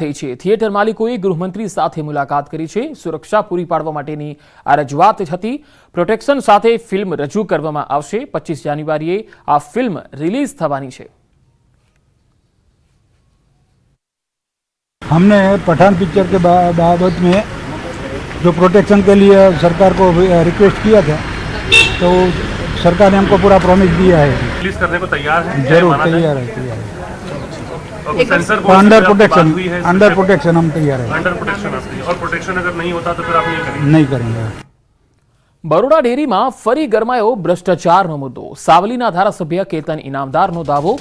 થઈ છે। થિયેટર માલિકોએ ગૃહમંત્રી સાથે મુલાકાત કરી છે। સુરક્ષા પૂરી પાડવા માટેની આ રજૂઆત હતી। પ્રોટેક્શન સાથે ફિલ્મ રજૂ કરવામાં આવશે। 25 જાન્યુઆરીએ આ ફિલ્મ રિલીઝ થવાની છે। हमने पठान पिक्चर के बाबत में जो प्रोटेक्शन के लिए सरकार को रिक्वेस्ट किया था, तो सरकार ने हमको पूरा प्रॉमिस दिया है। रिलीज करने को तैयार है? जरूर तैयार है, तैयार है। अंडर प्रोटेक्शन हम तैयार है। अंडर प्रोटेक्शन और प्रोटेक्शन अगर नहीं होता तो फिर आप नहीं करेंगे। बरोड़ा डेरी में फरी गरमायो भ्रष्टाचारनो मुद्दो। सावलीना धारासभ्य केतन इनामदारनो दावो।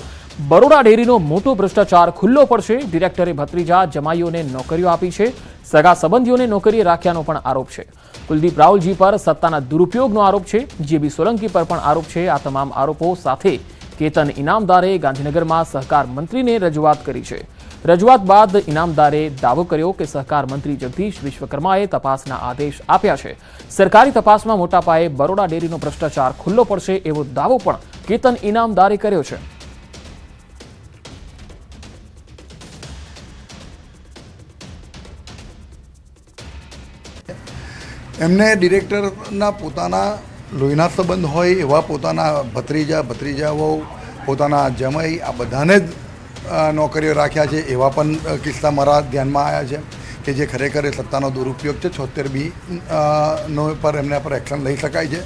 बरोड़ा डेरीनो मोटो भ्रष्टाचार खुल्लो पड़शे। डिरेक्टरे भत्रीजा जमाईओने नौकरीओ आपी छे। सगा संबंधीओने नौकरीए राख्यानो पण आरोप छे। कुलदीप राहुलजी पर सत्ताना दुरुपयोगनो आरोप छे। जेबी सोलंकी पर पण आरोप छे। आ तमाम आरोपो साथे केतन इनामदारे गांधीनगरमां सहकार मंत्रीने रजूआत करी छे। रजूआत बाद इनामदारे दावो कर्यो के सहकार मंत्री जगदीश विश्वकर्माए तपासना आदेश आप्या छे। सरकारी तपासमां मोटा पाये बरोड़ा डेरीनो भ्रष्टाचार खुल्लो पड़शे एवो दावो पण केतन इनामदारे कर्यो छे। एमने डिरेक्टरना पोताना लोहीना संबंध होय एवा पोताना भत्रीजाओ पोताना जमाई आ बधाने ज नौकरीओ राख्या छे। एवा पण किस्सा मारा ध्यानमां आव्या छे के जे खरेखर सत्तानो दुरुपयोग छे। 76B नो पर एमना पर एक्शन लई शकाय छे।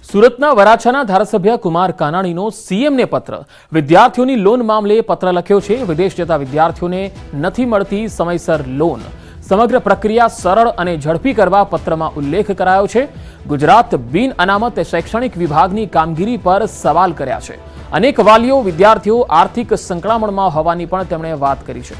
सूरतना वराछाना धारासभ्य कुमार कानाणीनो सीएमने पत्र। विद्यार्थीओनी लोन मामले पत्र लख्यो छे। विदेश जता विद्यार्थीओने नथी मळती समयसर लोन। समग्र प्रक्रिया सरल अने झड़पी करवा पत्रमां उल्लेख करायो छे। गुजरात बिन अनामत शैक्षणिक विभागनी कामगीरी पर सवाल कर्या छे। अनेक वालीओ विद्यार्थीओ आर्थिक संकळामणमां होवानी पण તેમણે વાત કરી છે।